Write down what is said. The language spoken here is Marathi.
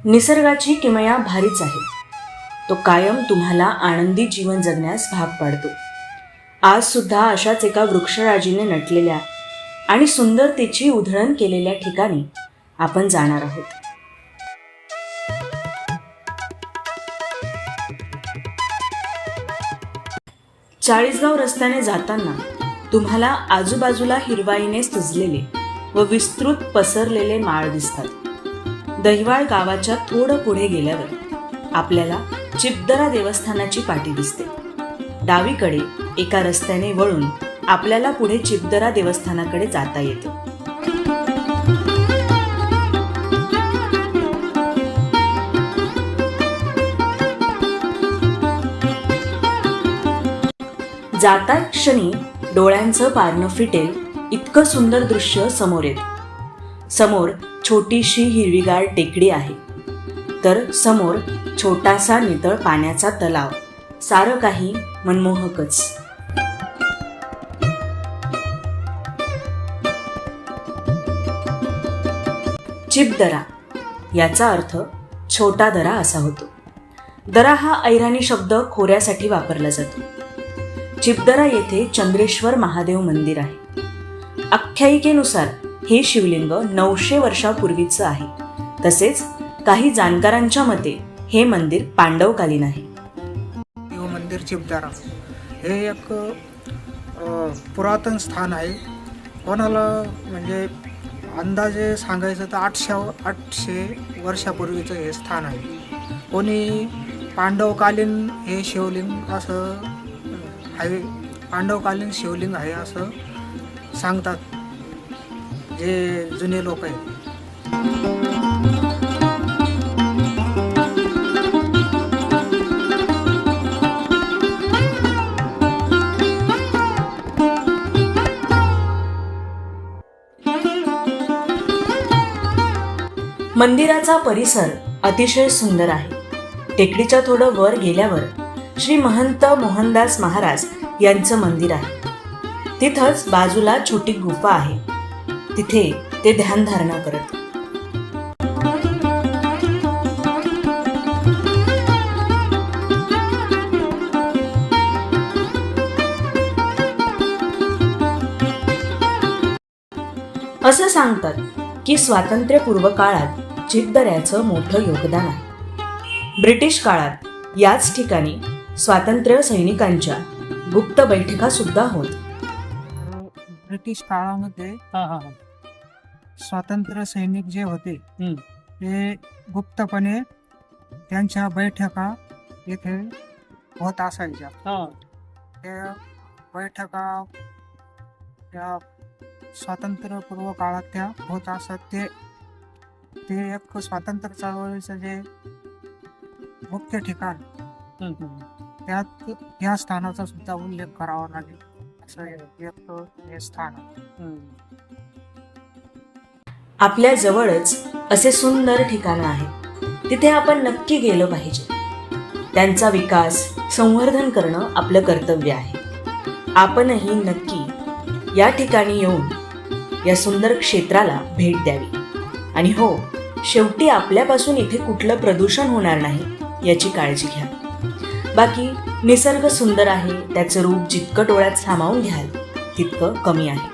निसर्गाची किमया भारीच आहे. तो कायम तुम्हाला आनंदी जीवन जगण्यास भाग पाडतो. आज सुद्धा अशाच एका वृक्षराजीने नटलेल्या आणि सुंदरतेची उधळण केलेल्या ठिकाणी आपण जाणार आहोत. चाळीसगाव रस्त्याने जाताना तुम्हाला आजूबाजूला हिरवाईने सुजलेले व विस्तृत पसरलेले माळ दिसतात. दहिवाळ गावाच्या थोडं पुढे गेल्यावर आपल्याला चिपदरा देवस्थानाची पाटी दिसते. डावीकडे एका रस्त्याने वळून आपल्याला पुढे चिपदरा देवस्थानाकडे जाता येते. जाता क्षणी डोळ्यांचं पारणं फिटेल इतकं सुंदर दृश्य समोर येतं. समोर छोटीशी हिरवीगार टेकडी आहे, तर समोर छोटासा नितळ पाण्याचा तलाव. सारं काही मनमोहकच. चिपदरा याचा अर्थ छोटा दरा असा होतो. दरा हा अहिराणी शब्द खोऱ्यासाठी वापरला जातो. चिपदरा येथे चंद्रेश्वर महादेव मंदिर आहे. आख्यायिकेनुसार हे शिवलिंग 900 वर्षापूर्वीचं आहे. तसेच काही जाणकारांच्या मते हे मंदिर पांडवकालीन आहे. देव मंदिर चिपदरा हे एक पुरातन स्थान आहे. कोणाला म्हणजे अंदाजे सांगायचं तर 800 वर्षापूर्वीचं हे स्थान आहे. कोणी पांडवकालीन हे शिवलिंग असं आहे, पांडवकालीन शिवलिंग आहे असं सांगतात जे जुने लोक आहेत. मंदिराचा परिसर अतिशय सुंदर आहे. टेकडीच्या थोडं वर गेल्यावर श्री महंत मोहनदास महाराज यांचं मंदिर आहे. तिथंच बाजूला छोटी गुफा आहे. तिथे ते ध्यानधारणा करत. असं सांगतात की स्वातंत्र्यपूर्व काळात चिपदऱ्याचं मोठं योगदान आहे. ब्रिटिश काळात याच ठिकाणी स्वातंत्र्य सैनिकांच्या गुप्त बैठका सुद्धा होत. ब्रिटिश काळामध्ये स्वातंत्र्य सैनिक जे होते ते गुप्तपणे त्यांच्या बैठका येथे होत असायच्या. त्या बैठका त्या स्वातंत्र्यपूर्व काळात त्या होत असत. ते एक स्वातंत्र्य चळवळीचं जे मुख्य ठिकाण त्यात या स्थानाचा सुद्धा उल्लेख करावा लागेल. असं एक हे स्थान आहे. आपल्या जवळच असे सुंदर ठिकाणं आहे. तिथे आपण नक्की गेलं पाहिजे. त्यांचा विकास संवर्धन करणं आपलं कर्तव्य आहे. आपणही नक्की या ठिकाणी येऊन या सुंदर क्षेत्राला भेट द्यावी. आणि हो, शेवटी आपल्यापासून इथे कुठलं प्रदूषण होणार नाही याची काळजी घ्या. बाकी निसर्ग सुंदर आहे. त्याचं रूप जितकं डोळ्यात सामावून घ्याल तितकं कमी आहे.